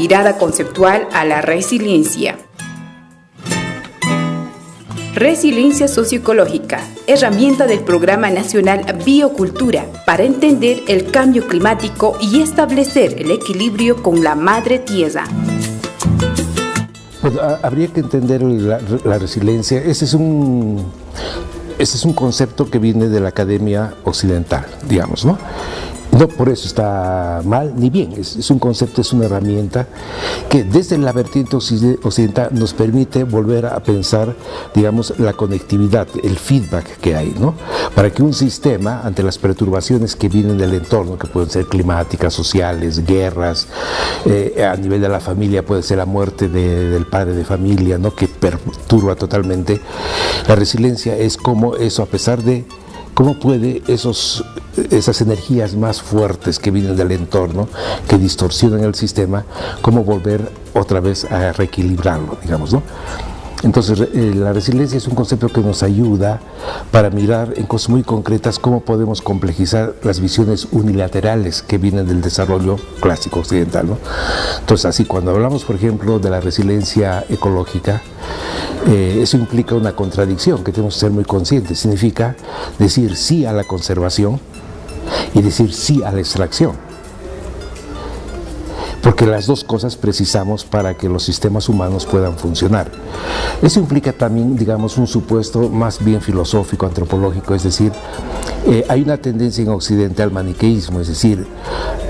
mirada conceptual a la resiliencia. Resiliencia socioecológica, herramienta del Programa Nacional Biocultura para entender el cambio climático y establecer el equilibrio con la madre tierra. Pues, habría que entender la resiliencia. Ese es un concepto que viene de la academia occidental, digamos, ¿no? No por eso está mal ni bien, es un concepto, es una herramienta que desde la vertiente occidental nos permite volver a pensar, digamos, la conectividad, el feedback que hay, ¿no? Para que un sistema, ante las perturbaciones que vienen del entorno, que pueden ser climáticas, sociales, guerras, a nivel de la familia puede ser la muerte del padre de familia, ¿no? Que perturba totalmente. La resiliencia es como eso, a pesar de cómo puede esas energías más fuertes que vienen del entorno, que distorsionan el sistema, cómo volver otra vez a reequilibrarlo, digamos, ¿no? Entonces, la resiliencia es un concepto que nos ayuda para mirar en cosas muy concretas cómo podemos complejizar las visiones unilaterales que vienen del desarrollo clásico occidental, ¿no? Entonces, así, cuando hablamos, por ejemplo, de la resiliencia ecológica, eso implica una contradicción que tenemos que ser muy conscientes. Significa decir sí a la conservación y decir sí a la extracción. Porque las dos cosas precisamos para que los sistemas humanos puedan funcionar. Eso implica también, digamos, un supuesto más bien filosófico, antropológico, es decir, hay una tendencia en Occidente al maniqueísmo, es decir,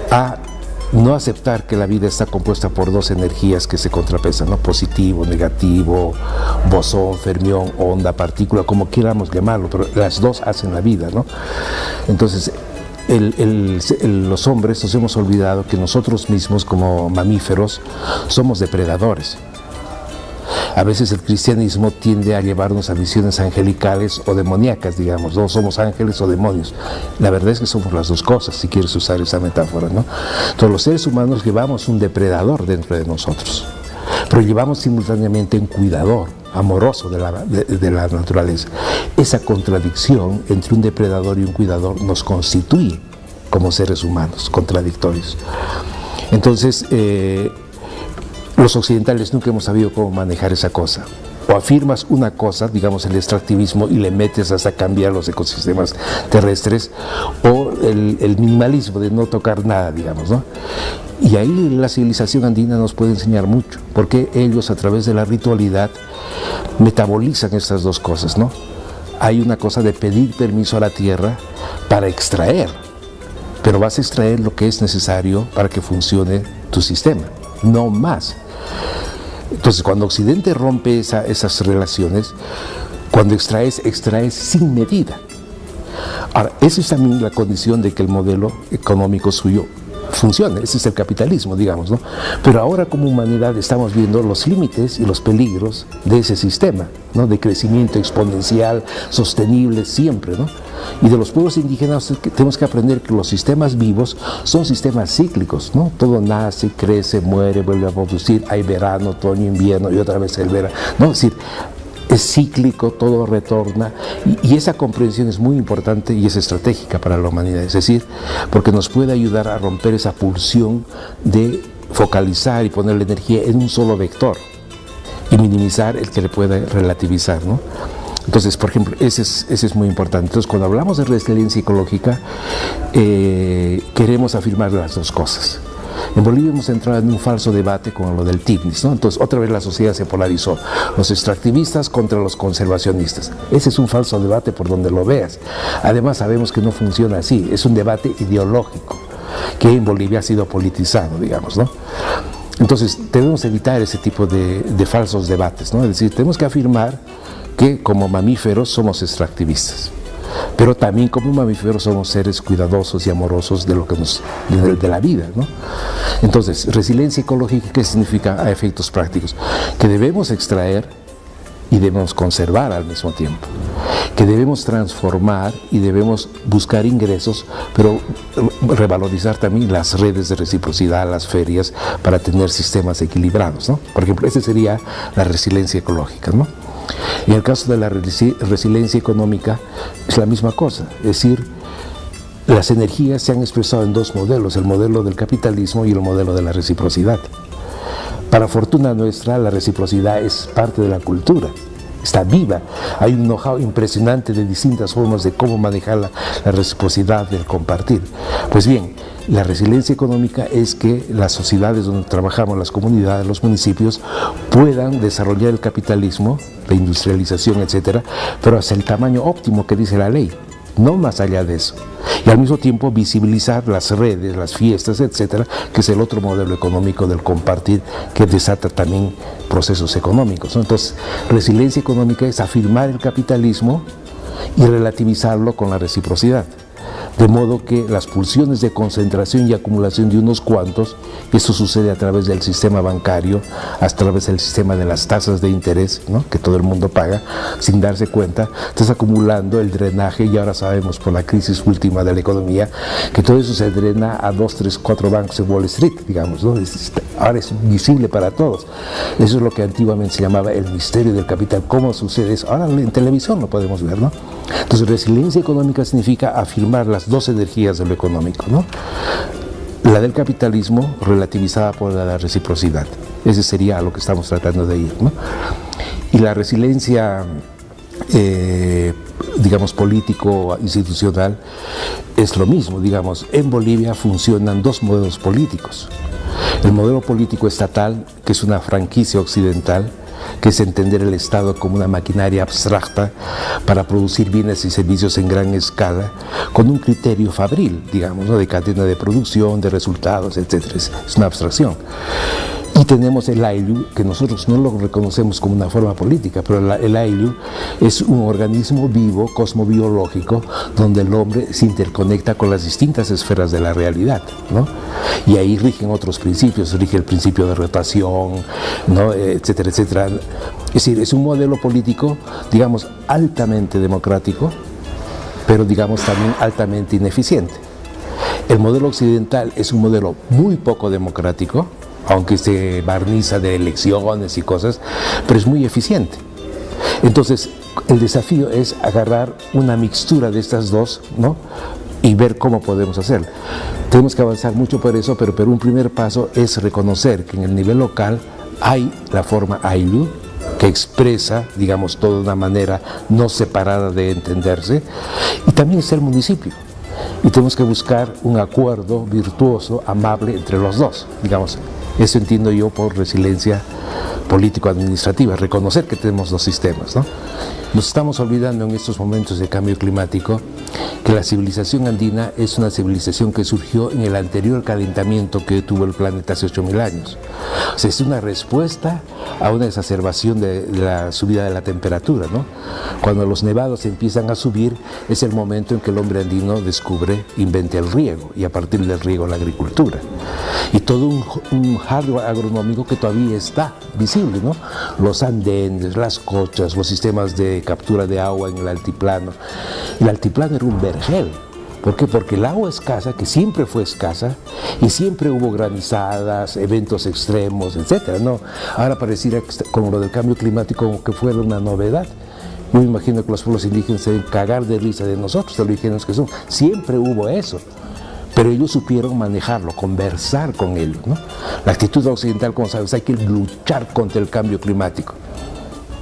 a no aceptar que la vida está compuesta por dos energías que se contrapesan, ¿no? Positivo, negativo, bosón, fermión, onda, partícula, como queramos llamarlo, pero las dos hacen la vida, ¿no? Entonces, los hombres nos hemos olvidado que nosotros mismos como mamíferos somos depredadores. A veces el cristianismo tiende a llevarnos a visiones angelicales o demoníacas, digamos, no somos ángeles o demonios. La verdad es que somos las dos cosas, si quieres usar esa metáfora, ¿no? Entonces los seres humanos llevamos un depredador dentro de nosotros, pero llevamos simultáneamente un cuidador amoroso de la naturaleza. Esa contradicción entre un depredador y un cuidador nos constituye como seres humanos, contradictorios. Entonces, los occidentales nunca hemos sabido cómo manejar esa cosa. O afirmas una cosa, digamos el extractivismo, y le metes hasta cambiar los ecosistemas terrestres, o el minimalismo de no tocar nada, digamos, ¿no? Y ahí la civilización andina nos puede enseñar mucho, porque ellos a través de la ritualidad metabolizan estas dos cosas, ¿no? Hay una cosa de pedir permiso a la tierra para extraer, pero vas a extraer lo que es necesario para que funcione tu sistema, no más. Entonces, cuando Occidente rompe esas relaciones, cuando extraes sin medida. Ahora, esa es también la condición de que el modelo económico suyo funcione, ese es el capitalismo, digamos, ¿no? Pero ahora como humanidad estamos viendo los límites y los peligros de ese sistema, ¿no? De crecimiento exponencial, sostenible siempre, ¿no? Y de los pueblos indígenas tenemos que aprender que los sistemas vivos son sistemas cíclicos, ¿no? Todo nace, crece, muere, vuelve a producir, hay verano, otoño, invierno y otra vez el verano, ¿no? Es decir, es cíclico, todo retorna, y esa comprensión es muy importante y es estratégica para la humanidad, es decir, porque nos puede ayudar a romper esa pulsión de focalizar y poner la energía en un solo vector y minimizar el que le pueda relativizar, ¿no? Entonces, por ejemplo, ese es muy importante. Entonces, cuando hablamos de resiliencia ecológica, queremos afirmar las dos cosas. En Bolivia hemos entrado en un falso debate con lo del TICNIS, ¿no? Entonces, otra vez la sociedad se polarizó. Los extractivistas contra los conservacionistas. Ese es un falso debate por donde lo veas. Además, sabemos que no funciona así. Es un debate ideológico que en Bolivia ha sido politizado, digamos, ¿no? Entonces, debemos evitar ese tipo de falsos debates, ¿no? Es decir, tenemos que afirmar que como mamíferos somos extractivistas. Pero también como mamíferos somos seres cuidadosos y amorosos de lo que de la vida, ¿no? Entonces, resiliencia ecológica, ¿qué significa a efectos prácticos? Que debemos extraer y debemos conservar al mismo tiempo, que debemos transformar y debemos buscar ingresos, pero revalorizar también las redes de reciprocidad, las ferias, para tener sistemas equilibrados, ¿no? Por ejemplo, esa sería la resiliencia ecológica, ¿no? En el caso de la resiliencia económica es la misma cosa, es decir, las energías se han expresado en dos modelos, el modelo del capitalismo y el modelo de la reciprocidad. Para fortuna nuestra, la reciprocidad es parte de la cultura. Está viva, hay un know-how impresionante de distintas formas de cómo manejar la reciprocidad del compartir. Pues bien, la resiliencia económica es que las sociedades donde trabajamos, las comunidades, los municipios, puedan desarrollar el capitalismo, la industrialización, etcétera, pero hasta el tamaño óptimo que dice la ley, no más allá de eso. Y al mismo tiempo visibilizar las redes, las fiestas, etcétera, que es el otro modelo económico del compartir que desata también procesos económicos, ¿no? Entonces, resiliencia económica es afirmar el capitalismo y relativizarlo con la reciprocidad. De modo que las pulsiones de concentración y acumulación de unos cuantos, esto sucede a través del sistema bancario, a través del sistema de las tasas de interés, ¿no?, que todo el mundo paga sin darse cuenta, estás acumulando el drenaje, y ahora sabemos por la crisis última de la economía que todo eso se drena a 2, 3, 4 bancos de Wall Street, digamos, ¿no? Ahora es visible para todos. Eso es lo que antiguamente se llamaba el misterio del capital. ¿Cómo sucede eso? Ahora en televisión lo podemos ver, ¿no? Entonces, resiliencia económica significa afirmar las dos energías de lo económico, ¿no? La del capitalismo relativizada por la reciprocidad. Ese sería a lo que estamos tratando de ir, ¿no? Y la resiliencia, digamos, político-institucional es lo mismo. Digamos, en Bolivia funcionan dos modelos políticos. El modelo político estatal, que es una franquicia occidental, que es entender el Estado como una maquinaria abstracta para producir bienes y servicios en gran escala, con un criterio fabril, digamos, ¿no?, de cadena de producción, de resultados, etc. Es una abstracción. Y tenemos el AILU, que nosotros no lo reconocemos como una forma política, pero el AILU es un organismo vivo, cosmobiológico, donde el hombre se interconecta con las distintas esferas de la realidad, ¿no? Y ahí rigen otros principios, rige el principio de rotación, ¿no?, etcétera, etcétera. Es decir, es un modelo político, digamos, altamente democrático, pero digamos también altamente ineficiente. El modelo occidental es un modelo muy poco democrático, aunque se barniza de elecciones y cosas, pero es muy eficiente. Entonces, el desafío es agarrar una mixtura de estas dos, ¿no?, y ver cómo podemos hacerlo. Tenemos que avanzar mucho por eso, pero un primer paso es reconocer que en el nivel local hay la forma AILU, que expresa, digamos, toda una manera no separada de entenderse, y también está el municipio. Y tenemos que buscar un acuerdo virtuoso, amable entre los dos, digamos. Eso entiendo yo por resiliencia político-administrativa, reconocer que tenemos dos sistemas, ¿no? Nos estamos olvidando en estos momentos de cambio climático que la civilización andina es una civilización que surgió en el anterior calentamiento que tuvo el planeta hace 8.000 años. O sea, es una respuesta a una exacerbación de la subida de la temperatura, ¿no? Cuando los nevados empiezan a subir, es el momento en que el hombre andino inventa el riego, y a partir del riego la agricultura. Y todo un hardware agronómico que todavía está visible, ¿no? Los andenes, las cochas, los sistemas de captura de agua en el altiplano. El altiplano era un vergel. ¿Por qué? Porque el agua escasa, que siempre fue escasa, y siempre hubo granizadas, eventos extremos, etcétera, ¿no? Ahora pareciera como lo del cambio climático como que fuera una novedad. Yo me imagino que los pueblos indígenas se deben cagar de risa de nosotros, de lo ingenuos que son. Siempre hubo eso. Pero ellos supieron manejarlo, conversar con ellos, ¿no? La actitud occidental, como sabes, hay que luchar contra el cambio climático.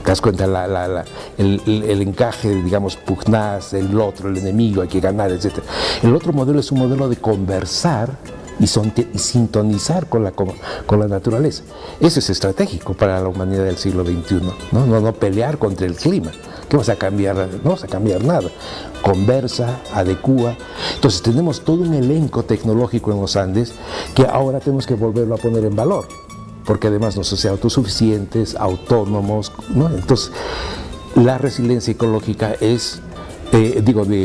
¿Te das cuenta? El encaje, digamos, pugnaz, el otro, el enemigo, hay que ganar, etc. El otro modelo es un modelo de conversar y sintonizar con la naturaleza. Eso es estratégico para la humanidad del siglo XXI, ¿no? No pelear contra el clima. ¿Qué vas a cambiar? No vas a cambiar nada. Conversa, adecúa. Entonces tenemos todo un elenco tecnológico en los Andes que ahora tenemos que volverlo a poner en valor, porque además nos hace autosuficientes, autónomos, ¿no? Entonces, la resiliencia ecológica es,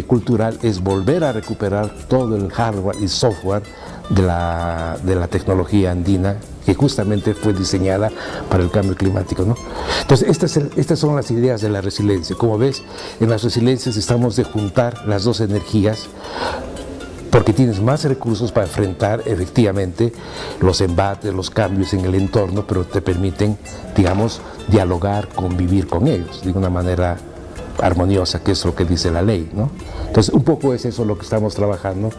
cultural, es volver a recuperar todo el hardware y software de la tecnología andina, que justamente fue diseñada para el cambio climático, ¿no? Entonces, estas son las ideas de la resiliencia. Como ves, en las resiliencias estamos de juntar las dos energías, porque tienes más recursos para enfrentar efectivamente los embates, los cambios en el entorno, pero te permiten, digamos, dialogar, convivir con ellos de una manera armoniosa, que es lo que dice la ley, ¿no? Entonces, un poco es eso lo que estamos trabajando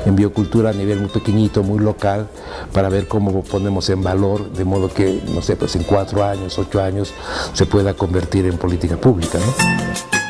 en biocultura a nivel muy pequeñito, muy local, para ver cómo ponemos en valor, de modo que, no sé, pues en 4 años, 8 años, se pueda convertir en política pública, ¿no?